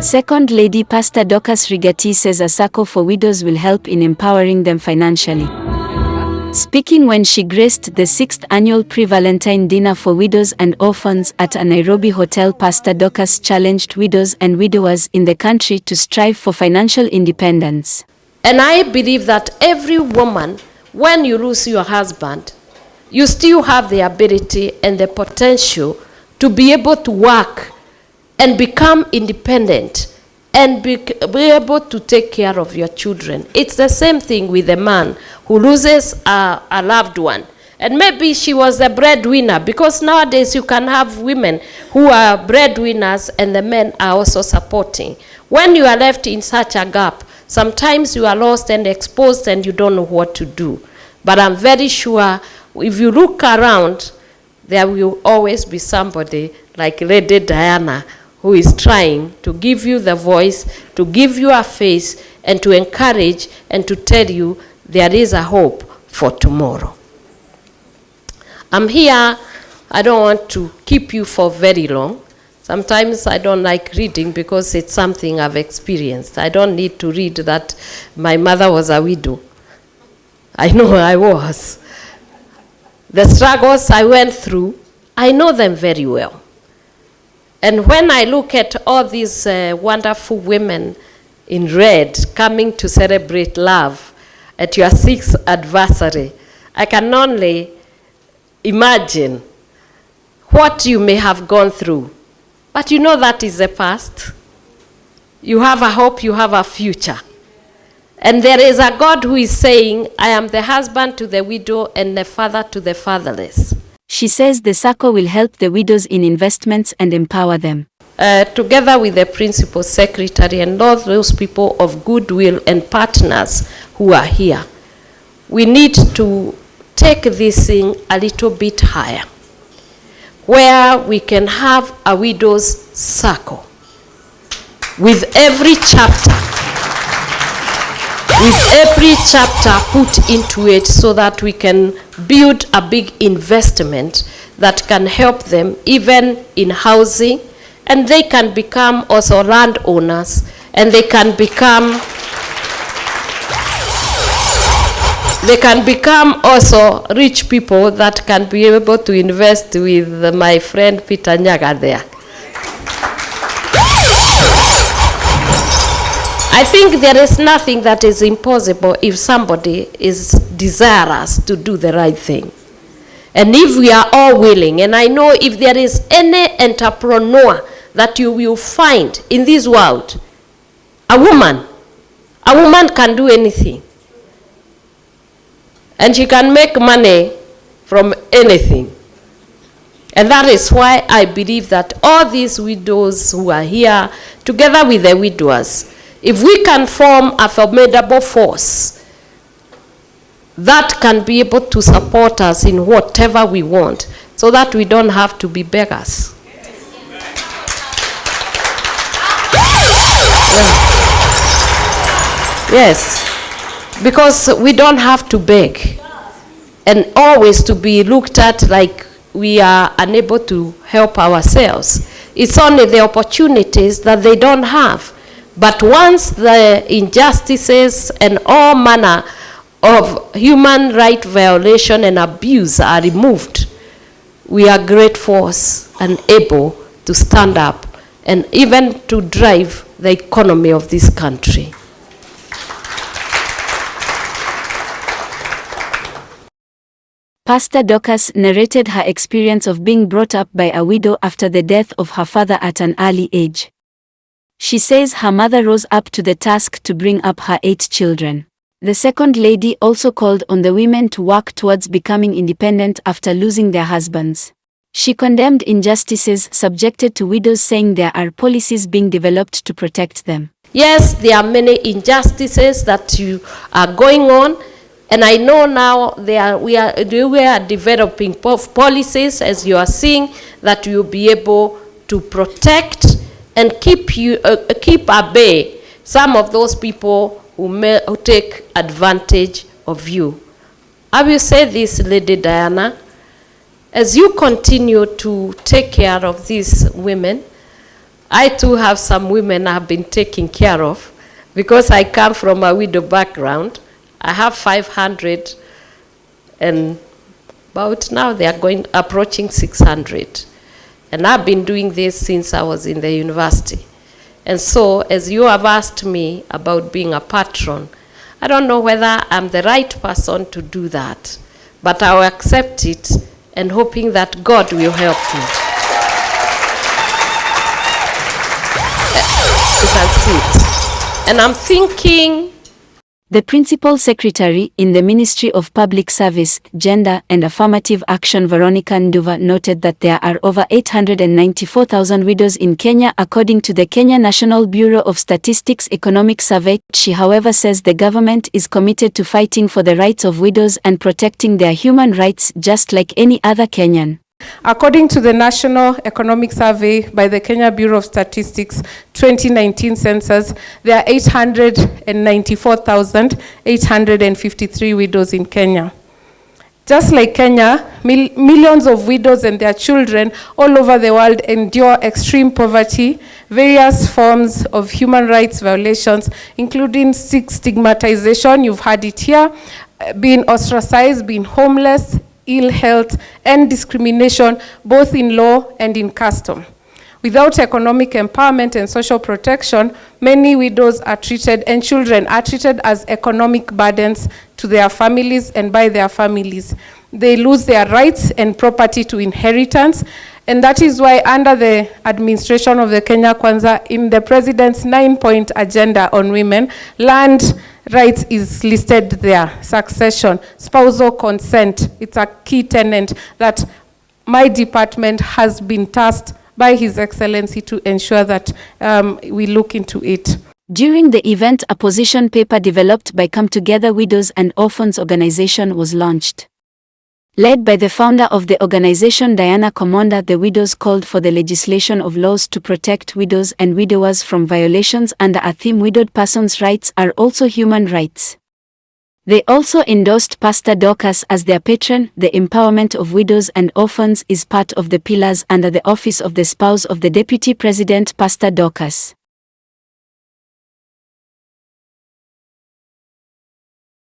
Second Lady Pastor Dorcas Rigathi says a circle for widows will help in empowering them financially. Speaking when she graced the 6th annual Pre-Valentine dinner for widows and orphans at a Nairobi hotel, Pastor Dorcas challenged widows and widowers in the country to strive for financial independence. And I believe that every woman, when you lose your husband, you still have the ability and the potential to be able to work and become independent and be able to take care of your children. It's the same thing with a man who loses a loved one. And maybe she was the breadwinner, because nowadays you can have women who are breadwinners and the men are also supporting. When you are left in such a gap, sometimes you are lost and exposed and you don't know what to do. But I'm very sure if you look around, there will always be somebody like Lady Diana who is trying to give you the voice, to give you a face, and to encourage and to tell you there is a hope for tomorrow. I'm here, I don't want to keep you for very long. Sometimes I don't like reading because it's something I've experienced. I don't need to read that my mother was a widow. I know I was. The struggles I went through, I know them very well. And when I look at all these wonderful women in red coming to celebrate love at your 6th anniversary, I can only imagine what you may have gone through. But you know that is the past. You have a hope, you have a future. And there is a God who is saying, I am the husband to the widow and the father to the fatherless. She says the circle will help the widows in investments and empower them. Together with the principal secretary and all those people of goodwill and partners who are here, we need to take this thing a little bit higher, where we can have a widows circle with every chapter put into it, so that we can build a big investment that can help them even in housing, and they can become also landowners, and they can become also rich people that can be able to invest with my friend Peter Nyaga there. I think there is nothing that is impossible if somebody is desirous to do the right thing. And if we are all willing, and I know if there is any entrepreneur that you will find in this world, a woman can do anything. And she can make money from anything. And that is why I believe that all these widows who are here, together with the widowers, if we can form a formidable force that can be able to support us in whatever we want, so that we don't have to be beggars. Yes, because we don't have to beg and always to be looked at like we are unable to help ourselves. It's only the opportunities that they don't have. But once the injustices and all manner of human right violation and abuse are removed, we are great force and able to stand up and even to drive the economy of this country. Pastor Dorcas narrated her experience of being brought up by a widow after the death of her father at an early age. She says her mother rose up to the task to bring up her 8 children. The second lady also called on the women to work towards becoming independent after losing their husbands. She condemned injustices subjected to widows, saying there are policies being developed to protect them. Yes, there are many injustices that are going on, and I know now we are developing policies, as you are seeing, that will be able to protect and keep at bay some of those people who take advantage of you. I will say this, Lady Diana, as you continue to take care of these women, I too have some women I've been taking care of because I come from a widow background. I have 500, and about now they are approaching 600. And I've been doing this since I was in the university. And so, as you have asked me about being a patron, I don't know whether I'm the right person to do that, but I'll accept it and hoping that God will help me. You can see it. And I'm thinking. The Principal Secretary in the Ministry of Public Service, Gender and Affirmative Action, Veronica Nduva, noted that there are over 894,000 widows in Kenya according to the Kenya National Bureau of Statistics Economic Survey. She, however, says the government is committed to fighting for the rights of widows and protecting their human rights just like any other Kenyan. According to the National Economic Survey by the Kenya Bureau of Statistics 2019 census, there are 894,853 widows in Kenya. Just like Kenya, millions of widows and their children all over the world endure extreme poverty, various forms of human rights violations, including stigmatization, you've heard it here, being ostracized, being homeless, ill health, and discrimination, both in law and in custom. Without economic empowerment and social protection, many widows are treated, and children are treated as economic burdens to their families and by their families. They lose their rights and property to inheritance, and that is why under the administration of the Kenya Kwanza, in the President's 9-point agenda on women, land rights is listed there, succession, spousal consent. It's a key tenet that my department has been tasked by His Excellency to ensure that we look into it. During the event, a position paper developed by Come Together Widows and Orphans organization was launched. Led by the founder of the organization, Diana Komonda, the widows called for the legislation of laws to protect widows and widowers from violations under a theme widowed persons' rights are also human rights. They also endorsed Pastor Dorcas as their patron. The empowerment of widows and orphans is part of the pillars under the office of the spouse of the Deputy President, Pastor Dorcas.